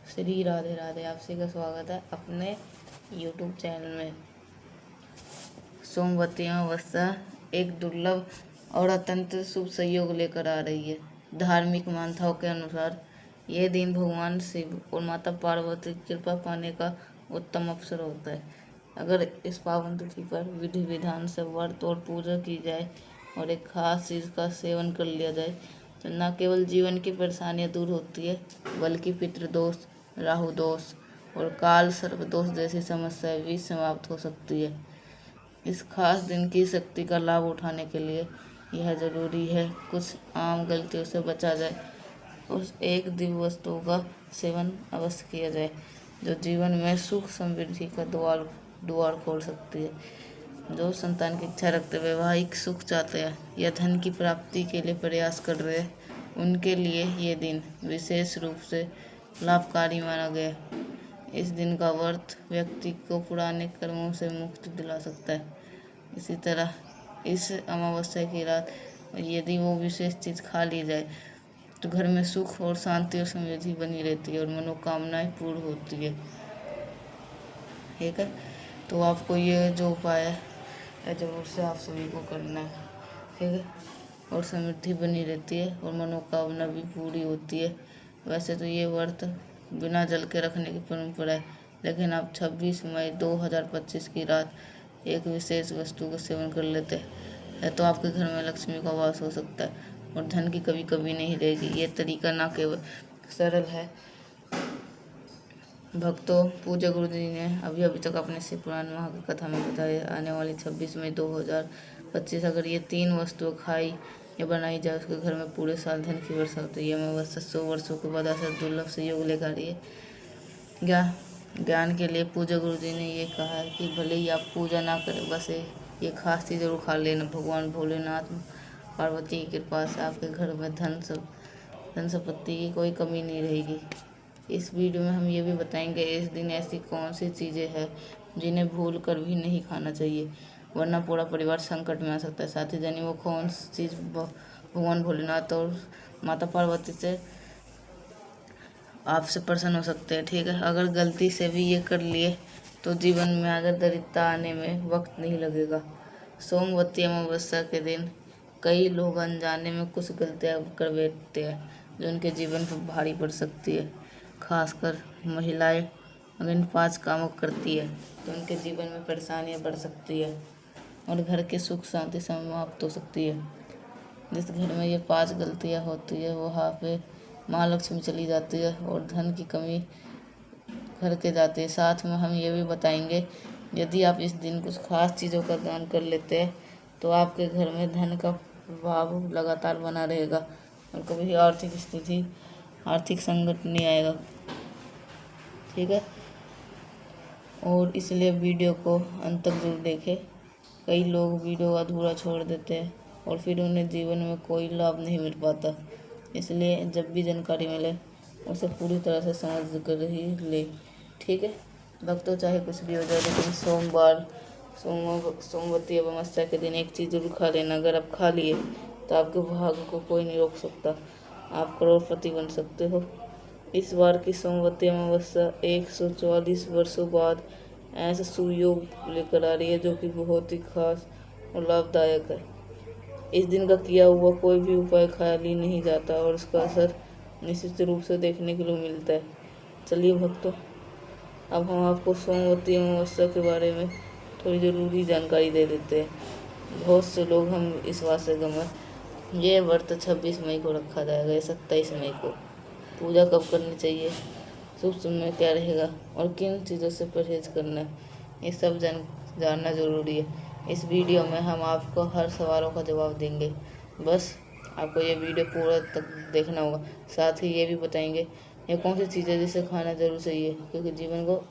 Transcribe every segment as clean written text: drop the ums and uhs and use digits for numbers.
श्री राधे राधे। आप सभी का स्वागत है अपने YouTube चैनल में। सोमवती अमावस्या एक दुर्लभ और अत्यंत शुभ संयोग लेकर आ रही है। धार्मिक मान्यताओं के अनुसार यह दिन भगवान शिव और माता पार्वती की कृपा पाने का उत्तम अवसर होता है। अगर इस पावन तिथि पर विधि विधान से व्रत और पूजा की जाए और एक खास चीज़ का सेवन कर लिया जाए तो न केवल जीवन की परेशानियां दूर होती है बल्कि पितृदोष, राहु दोष और काल सर्प दोष जैसी समस्याएं भी समाप्त हो सकती है। इस खास दिन की शक्ति का लाभ उठाने के लिए यह जरूरी है कुछ आम गलतियों से बचा जाए। उस एक दिव्य वस्तु का सेवन अवश्य किया जाए जो जीवन में सुख समृद्धि का द्वार खोल सकती है। जो संतान की इच्छा रखते, वैवाहिक सुख चाहते हैं या धन की प्राप्ति के लिए प्रयास कर रहे हैं, उनके लिए ये दिन विशेष रूप से लाभकारी माना गया। इस दिन का व्रत व्यक्ति को पुराने कर्मों से मुक्ति दिला सकता है। इसी तरह इस अमावस्या की रात यदि वो विशेष चीज़ खा ली जाए तो घर में सुख और शांति और समृद्धि बनी रहती है और मनोकामनाएं पूर्ण होती है। ठीक है, तो आपको ये जो उपाय है जरूर से आप सभी को करना है। ठीक है, और समृद्धि बनी रहती है और मनोकामना भी पूरी होती है। वैसे तो ये व्रत बिना जल के रखने की परंपरा है, लेकिन आप 26 मई 2025 की रात एक विशेष वस्तु का सेवन कर लेते हैं तो आपके घर में लक्ष्मी का वास हो सकता है और धन की कभी नहीं रहेगी। ये तरीका न केवल सरल है, भक्तों पूज्य गुरु जी ने अभी तक अपने से पुराण महा की कथा में बताया। आने वाली 26 मई 2025 अगर ये 3 वस्तुएं खाई या बनाई जाए उसके घर में पूरे साल धन की वर्षा होती है। अमावस्या 100 वर्षों के बाद ऐसा दुर्लभ संयोग लेकर आ रही है। ज्ञान के लिए पूज्य गुरु जी ने ये कहा है कि भले ही आप पूजा ना करें, बस ये खास चीज़ जरूर खा लेना। भगवान भोलेनाथ पार्वती की कृपा से आपके घर में धन संपत्ति की कोई कमी नहीं रहेगी। इस वीडियो में हम ये भी बताएंगे इस दिन ऐसी कौन सी चीज़ें हैं जिन्हें भूल कर भी नहीं खाना चाहिए वरना पूरा परिवार संकट में आ सकता है। साथ ही जानिए वो कौन सी चीज़ भगवान भोलेनाथ और माता पार्वती से आपसे प्रसन्न हो सकते हैं। ठीक है, अगर गलती से भी ये कर लिए तो जीवन में अगर दरिद्रता आने में वक्त नहीं लगेगा। सोमवती अमावस्या के दिन कई लोग अनजाने में कुछ गलतियाँ कर बैठते हैं जो उनके जीवन पर भारी पड़ सकती है। खासकर महिलाएं अगर इन 5 कामों करती है तो उनके जीवन में परेशानियां बढ़ सकती है और घर की सुख शांति समाप्त हो सकती है। जिस घर में ये 5 गलतियां होती है वहाँ पे माँ लक्ष्मी चली जाती है और धन की कमी घर के जाती है। साथ में हम ये भी बताएंगे यदि आप इस दिन कुछ खास चीज़ों का दान कर लेते हैं तो आपके घर में धन का प्रभाव लगातार बना रहेगा और कभी आर्थिक संकट नहीं आएगा। ठीक है, और इसलिए वीडियो को अंत तक जरूर देखें। कई लोग वीडियो अधूरा छोड़ देते हैं और फिर उन्हें जीवन में कोई लाभ नहीं मिल पाता। इसलिए जब भी जानकारी मिले उसे पूरी तरह से समझ कर ही ले। ठीक है भक्तों, चाहे कुछ भी हो जाए लेकिन सोमवती अमावस्या के दिन एक चीज़ जरूर खा लेना। अगर आप खा लिए तो आपके भाग्य को कोई नहीं रोक सकता, आप करोड़पति बन सकते हो। इस बार की सोमवती अमावस्या 144 वर्षों बाद ऐसा सुयोग लेकर आ रही है जो कि बहुत ही खास और लाभदायक है। इस दिन का किया हुआ कोई भी उपाय खाली नहीं जाता और उसका असर निश्चित रूप से देखने के लिए मिलता है। चलिए भक्तों, अब हम आपको सोमवती अमावस्या के बारे में थोड़ी ज़रूरी जानकारी दे देते हैं। बहुत से लोग हम इस बात से गमन ये व्रत 26 मई को रखा जाएगा या 27 मई को। पूजा कब करनी चाहिए, शुभ समय क्या रहेगा और किन चीज़ों से परहेज करना है, ये सब जानना ज़रूरी है। इस वीडियो में हम आपको हर सवालों का जवाब देंगे, बस आपको ये वीडियो पूरा तक देखना होगा। साथ ही ये भी बताएंगे ये कौन सी चीज़ें जिसे खाना जरूर चाहिए क्योंकि जीवन को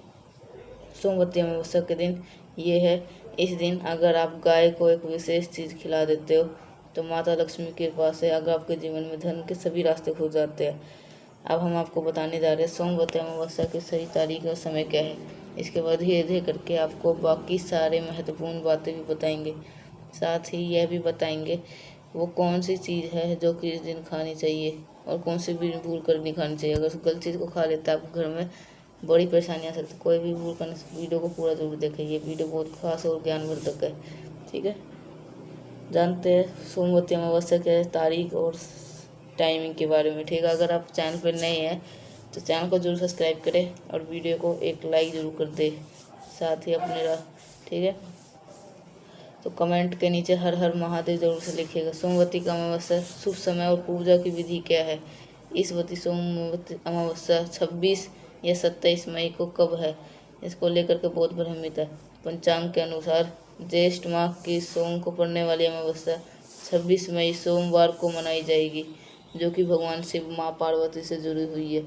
सोमवती अमावस्या के दिन ये है। इस दिन अगर आप गाय को एक विशेष चीज़ खिला देते हो तो माता लक्ष्मी की कृपा से अगर आपके जीवन में धन के सभी रास्ते खुल जाते हैं। अब हम आपको बताने जा रहे हैं सोमवती अमावस्या की सही तारीख और समय क्या है। इसके बाद धीरे धीरे करके आपको बाकी सारे महत्वपूर्ण बातें भी बताएंगे। साथ ही यह भी बताएंगे वो कौन सी चीज़ है जो कि इस दिन खानी चाहिए और कौन सी भी भूल कर नहीं खानी चाहिए। अगर गलत चीज़ को खा लेता है आपके घर में बड़ी परेशानी आ सकती है। कोई भी भूल करने से वीडियो को पूरा जरूर देखें, ये वीडियो बहुत खास और ज्ञानवर्धक है। ठीक है, जानते हैं सोमवती अमावस्या के तारीख और टाइमिंग के बारे में। ठीक है, अगर आप चैनल पर नए हैं तो चैनल को जरूर सब्सक्राइब करें और वीडियो को एक लाइक जरूर कर दें, साथ ही अपने ठीक है, तो कमेंट के नीचे हर हर महादेव जरूर से लिखिएगा। सोमवती का अमावस्या शुभ समय और पूजा की विधि क्या है। इस वती सोमवती अमावस्या 26 या 27 मई को कब है, इसको लेकर के बहुत भ्रमित है। पंचांग के अनुसार ज्येष्ठ माह की सोम को पड़ने वाली अमावस्या 26 मई सोमवार को मनाई जाएगी, जो कि भगवान शिव माँ पार्वती से जुड़ी हुई है।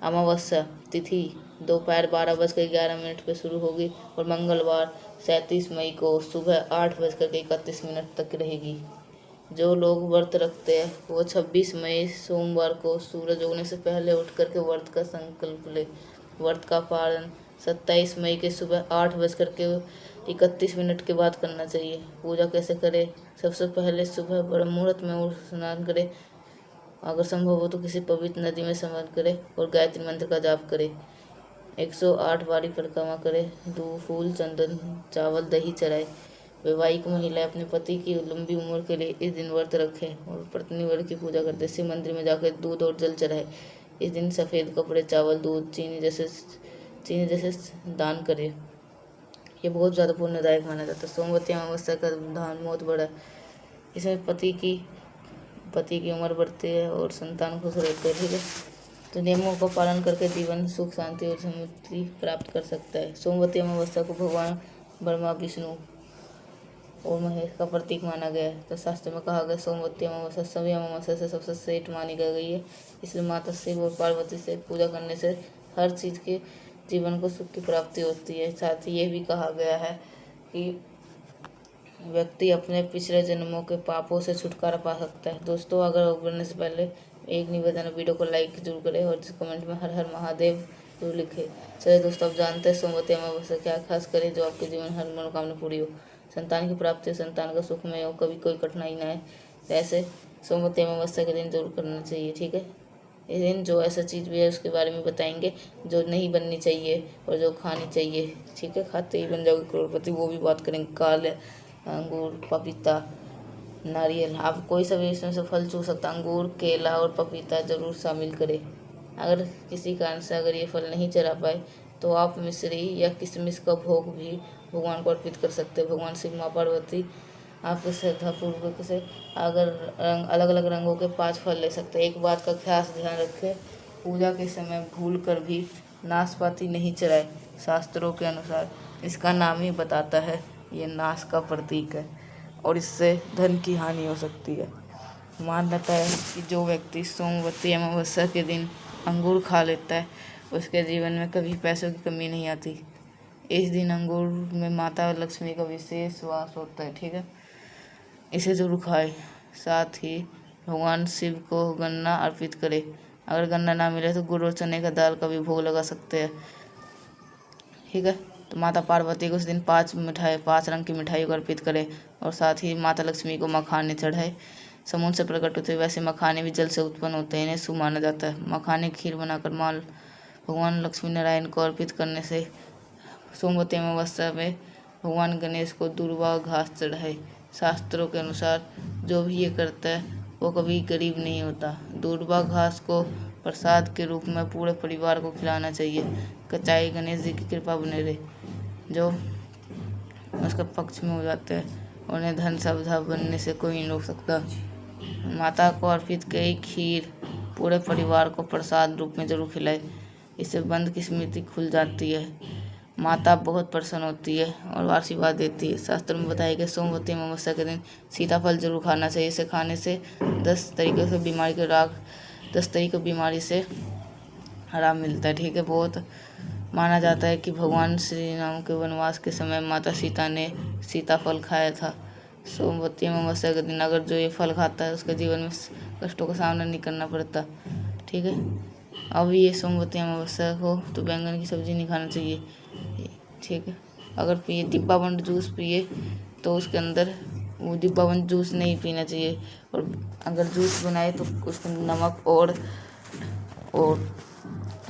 अमावस्या तिथि दोपहर 12:11 पर शुरू होगी और मंगलवार 37 मई को सुबह 8:31 तक रहेगी। जो लोग व्रत रखते हैं वो 26 मई सोमवार को सूरज उगने से पहले उठ करके व्रत का संकल्प ले। व्रत का पालन 27 मई के सुबह 8:31 के बाद करना चाहिए। पूजा कैसे करें? सबसे पहले सुबह ब्रह्म मुहूर्त में उठ स्नान करें, अगर संभव हो तो किसी पवित्र नदी में स्नान करें और गायत्री मंत्र का जाप करें। 108 बारी परिक्रमा करें। दूध, फूल, चंदन, चावल, दही चढ़ाए। वैवाहिक महिलाएं अपने पति की लंबी उम्र के लिए इस दिन व्रत रखें और पत्नी व्रत की पूजा करते। शिव मंदिर में जाकर दूध और जल चढ़ाए। इस दिन सफ़ेद कपड़े, चावल, दूध, चीनी जैसे दान करें। ये बहुत ज़्यादा पुण्यदायक माना जाता है। सोमवती अमावस्या का दान बहुत बड़ा है। इसमें पति की उम्र बढ़ती है और संतान खुश रहते हैं। ठीक है, तो नियमों का पालन करके जीवन सुख, शांति और समृद्धि प्राप्त कर सकता है। सोमवती अमावस्या को भगवान ब्रह्मा, विष्णु और महेश का प्रतीक माना गया है। तो शास्त्र में कहा गया सोमवती अमावस्या सभी अमावस्या से सबसे श्रेष्ठ मानी गई है। इसलिए माता शिव और पार्वती से पूजा करने से हर चीज़ के जीवन को सुख की प्राप्ति होती है। साथ ही ये भी कहा गया है कि व्यक्ति अपने पिछले जन्मों के पापों से छुटकारा पा सकता है। दोस्तों, अगर करने से पहले एक निवेदन है, वीडियो को लाइक जरूर करें और कमेंट में हर हर महादेव जरूर लिखे। चलिए दोस्तों, अब जानते हैं सोमवती अमावस्या क्या खास करें जो आपके जीवन हर मनोकामना पूरी हो, संतान की प्राप्ति हो, संतान का सुखमय हो, कभी कोई कठिनाई ना आए। ऐसे सोमवती अमावस्या के दिन जरूर करना चाहिए। ठीक है, इस दिन जो ऐसा चीज़ भी है उसके बारे में बताएंगे जो नहीं बननी चाहिए और जो खानी चाहिए। ठीक है, खाते ही बन जाओगे करोड़पति, वो भी बात करेंगे। काले अंगूर, पपीता, नारियल, आप कोई सा भी इसमें से फल चूस सकता। अंगूर, केला और पपीता जरूर शामिल करें। अगर किसी कारण से अगर ये फल नहीं चढ़ा पाए तो आप मिश्री या किशमिश का भोग भी भगवान को अर्पित कर सकते हैं। भगवान शिव, माँ पार्वती आपके श्रद्धापूर्वक से अगर अलग अलग रंगों के 5 फल ले सकते हैं। एक बात का खास ध्यान रखें, पूजा के समय भूल कर भी नाशपाती नहीं चढ़ाए। शास्त्रों के अनुसार इसका नाम ही बताता है ये नाश का प्रतीक है और इससे धन की हानि हो सकती है। मान्यता है कि जो व्यक्ति सोमवती अमावस्या के दिन अंगूर खा लेता है उसके जीवन में कभी पैसों की कमी नहीं आती। इस दिन अंगूर में माता लक्ष्मी का विशेष वास होता है। ठीक है, इसे जरूर खाएं। साथ ही भगवान शिव को गन्ना अर्पित करें। अगर गन्ना ना मिले तो गुड़ और चने का दाल का भी भोग लगा सकते हैं। ठीक है, तो माता पार्वती को उस दिन 5 रंग की मिठाई को अर्पित करें और साथ ही माता लक्ष्मी को मखाने चढ़ाए। समुद्र से प्रकट होते वैसे मखाने भी जल से उत्पन्न होते हैं, इन्हें शुभ माना जाता है। मखाने खीर बनाकर भगवान लक्ष्मी नारायण को अर्पित करने से सोमवती अमावस्या में भगवान गणेश को दूर्वा घास चढ़ाए। शास्त्रों के अनुसार जो भी ये करता है वो कभी गरीब नहीं होता। दूर्वा घास को प्रसाद के रूप में पूरे परिवार को खिलाना चाहिए। कचाई गणेश जी की कृपा बने रहे, जो उसके पक्ष में हो जाते हैं, उन्हें धन सावधान बनने से कोई नहीं रोक सकता। माता को अर्पित कई खीर पूरे परिवार को प्रसाद रूप में जरूर खिलाए, इससे बंद की स्मृति खुल जाती है। माता बहुत प्रसन्न होती है और आशीर्वाद देती है। शास्त्र में बताया गया सोमवती अमावस्या के दिन सीताफल जरूर खाना चाहिए। इसे खाने से 10 तरीके की बीमारी से आराम मिलता है। ठीक है, बहुत माना जाता है कि भगवान श्री राम के वनवास के समय माता सीता ने सीताफल खाया था। सोमवती अमावस्या के दिन अगर जो ये फल खाता है उसके जीवन में कष्टों का सामना नहीं करना पड़ता। ठीक है, अभी ये सोमवती अमावस्या हो तो बैंगन की सब्ज़ी नहीं खाना चाहिए। ठीक है, अगर पिए डिब्बा बंद जूस पिए तो उसके अंदर वो डिब्बाबंद जूस नहीं पीना चाहिए। और अगर जूस बनाए तो उसमें नमक और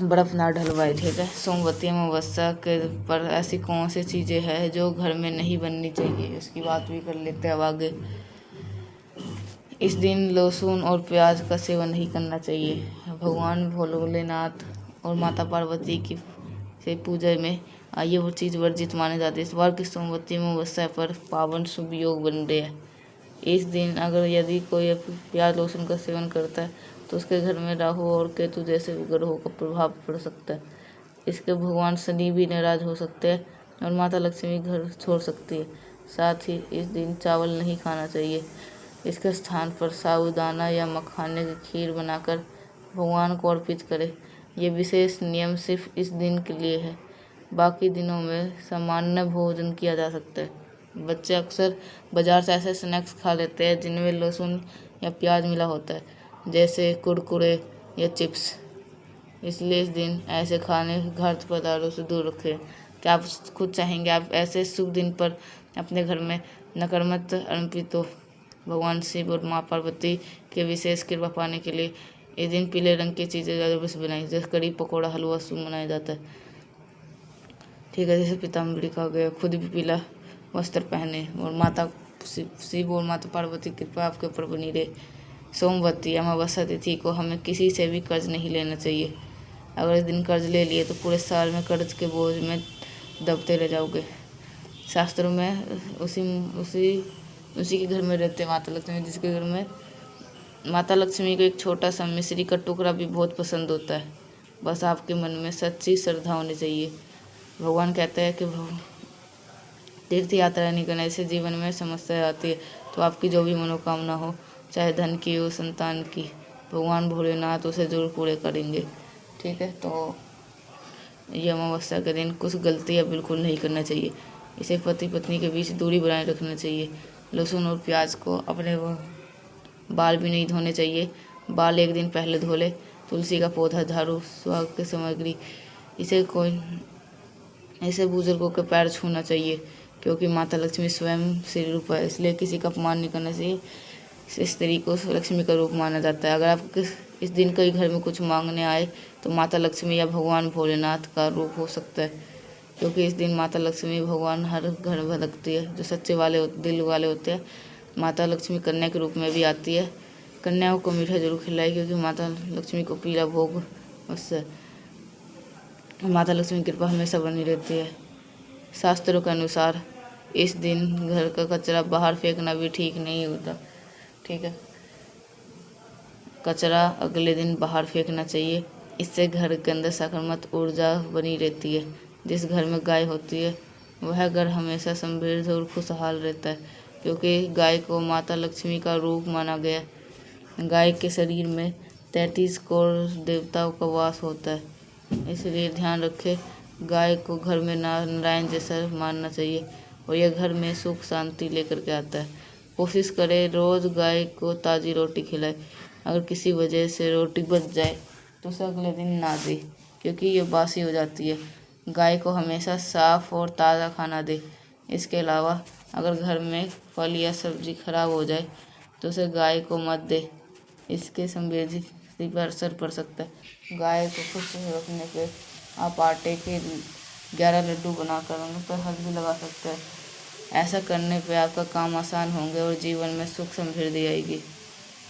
बर्फ़ ना डलवाए, ठीक है। सोमवती अमावस्या के पर ऐसी कौन सी चीज़ें हैं जो घर में नहीं बननी चाहिए, इसकी बात भी कर लेते हैं अब आगे। इस दिन लहसुन और प्याज का सेवन नहीं करना चाहिए। भगवान भोलेनाथ और माता पार्वती की से पूजा में ये वो चीज़ वर्जित मानी जाती है। इस बार की सोमवती अमावस्या पर पावन शुभ योग बन रहे हैं। इस दिन अगर यदि कोई प्याज लहसुन का सेवन करता है तो उसके घर में राहु और केतु जैसे ग्रहों का प्रभाव पड़ सकता है। इसके भगवान शनि भी नाराज हो सकते हैं और माता लक्ष्मी घर छोड़ सकती है। साथ ही इस दिन चावल नहीं खाना चाहिए। इसके स्थान पर साबूदाना या मखाने की खीर बनाकर भगवान को अर्पित करें। ये विशेष नियम सिर्फ इस दिन के लिए है, बाकी दिनों में सामान्य भोजन किया जा सकता है। बच्चे अक्सर बाजार से ऐसे स्नैक्स खा लेते हैं जिनमें लहसुन या प्याज मिला होता है, जैसे कुरकुरे या चिप्स। इसलिए इस दिन ऐसे खाने घातक पदार्थों से दूर रखें। क्या आप खुद चाहेंगे आप ऐसे शुभ दिन पर अपने घर में नकारात्मक अर्पित हो? भगवान शिव और माँ पार्वती के विशेष कृपा पाने के लिए इस दिन पीले रंग की चीज़ें ज़्यादा बस बनाई, जैसे कड़ी पकौड़ा हलवा शुभ मनाया जाता है, ठीक है। जैसे पीताम्बरी का गया, खुद भी पीला वस्त्र पहने और माता शिव और माता पार्वती की कृपा आपके ऊपर बनी रहे। सोमवती अमावस्या तिथि को हमें किसी से भी कर्ज नहीं लेना चाहिए। अगर इस दिन कर्ज ले लिए तो पूरे साल में कर्ज के बोझ में दबते रह जाओगे। शास्त्रों में उसी के घर में रहते माता लक्ष्मी, जिसके घर में माता लक्ष्मी को एक छोटा सा मिश्री का टुकड़ा भी बहुत पसंद होता है। बस आपके मन में सच्ची श्रद्धा होनी चाहिए। भगवान कहते हैं कि तीर्थ यात्रा नहीं करने से जीवन में समस्या आती है, तो आपकी जो भी मनोकामना हो, चाहे धन की हो, संतान की, भगवान भोलेनाथ उसे जरूर पूरे करेंगे, ठीक है। तो ये अमावस्या के दिन कुछ गलतियाँ बिल्कुल नहीं करना चाहिए। इसे पति पत्नी के बीच दूरी बनाए रखना चाहिए। लहसुन और प्याज को अपने बाल भी नहीं धोने चाहिए। बाल एक दिन पहले धो ले। तुलसी का पौधा, झाड़ू, सुहाग की सामग्री, ऐसे बुजुर्गों के पैर छूना चाहिए, क्योंकि माता लक्ष्मी स्वयं श्री रूप है, इसलिए किसी का अपमान नहीं करना चाहिए। स्त्री को लक्ष्मी का रूप माना जाता है। अगर आप इस दिन कई घर में कुछ मांगने आए तो माता लक्ष्मी या भगवान भोलेनाथ का रूप हो सकता है, क्योंकि इस दिन माता लक्ष्मी भगवान हर घर भटकती है। जो सच्चे वाले दिल वाले होते हैं, माता लक्ष्मी कन्या के रूप में भी आती है। कन्याओं को मीठा जरूर खिलाए, क्योंकि माता लक्ष्मी को पीला भोग, उससे माता लक्ष्मी की कृपा हमेशा बनी रहती है। शास्त्रों के अनुसार इस दिन घर का कचरा बाहर फेंकना भी ठीक नहीं होता, ठीक है। कचरा अगले दिन बाहर फेंकना चाहिए। इससे घर के अंदर सकारात्मक ऊर्जा बनी रहती है। जिस घर में गाय होती है वह घर हमेशा समृद्ध और खुशहाल रहता है, क्योंकि गाय को माता लक्ष्मी का रूप माना गया है। गाय के शरीर में 33 करोड़ देवताओं का वास होता है, इसलिए ध्यान रखें, गाय को घर में नारायण जैसा मानना चाहिए और यह घर में सुख शांति लेकर के आता है। कोशिश करें रोज़ गाय को ताज़ी रोटी खिलाए। अगर किसी वजह से रोटी बच जाए तो उसे अगले दिन ना दे, क्योंकि ये बासी हो जाती है। गाय को हमेशा साफ़ और ताज़ा खाना दे। इसके अलावा अगर घर में फल या सब्ज़ी खराब हो जाए तो उसे गाय को मत दे, इसके समृद्धि पर असर पड़ सकता है। गाय को खुश रखने के आप आटे के 11 लड्डू बनाकर उन पर हल्दी लगा सकते हैं। ऐसा करने पे आपका काम आसान होंगे और जीवन में सुख समृद्धि आएगी।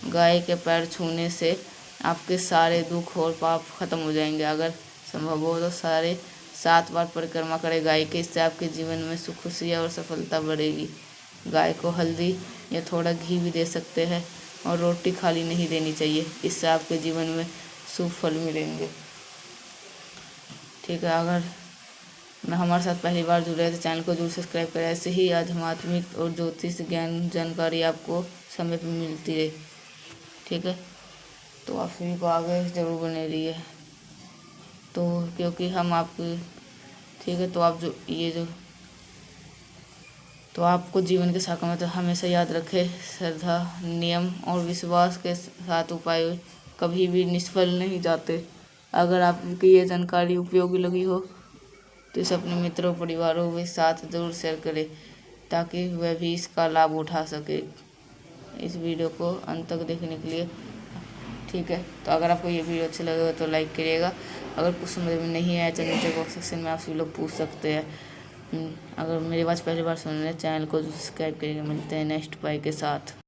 गाय के पैर छूने से आपके सारे दुख और पाप खत्म हो जाएंगे। अगर संभव हो तो सारे 7 बार परिक्रमा करें गाय के, इससे आपके जीवन में सुख, खुशी और सफलता बढ़ेगी। गाय को हल्दी या थोड़ा घी भी दे सकते हैं और रोटी खाली नहीं देनी चाहिए, इससे आपके जीवन में शुभ फल मिलेंगे, ठीक है। अगर मैं हमारे साथ पहली बार जुड़े हैं तो चैनल को जरूर सब्सक्राइब करें। ऐसे ही आध्यात्मिक और ज्योतिष ज्ञान जानकारी आपको समय पर मिलती रहे, ठीक है। तो आप सभी को आगे ज़रूर बने रहिए, तो क्योंकि हम आपको, ठीक है, तो आप तो आपको जीवन के साकार में तो हमेशा याद रखें, श्रद्धा, नियम और विश्वास के साथ उपाय कभी भी निष्फल नहीं जाते। अगर आपकी ये जानकारी उपयोगी लगी हो तो इसे अपने मित्रों परिवारों के साथ ज़रूर शेयर करें। ताकि वह भी इसका लाभ उठा सके। इस वीडियो को अंत तक देखने के लिए ठीक है। तो अगर आपको ये वीडियो अच्छा लगेगा तो लाइक करिएगा। अगर कुछ समझ में नहीं आया तो नीचे बॉक्स सेक्शन में आप सभी लोग पूछ सकते हैं। अगर मेरी आवाज़ पहली बार सुन रहे हैं चैनल को सब्सक्राइब करिएगा। मिलते हैं नेक्स्ट पाई के साथ।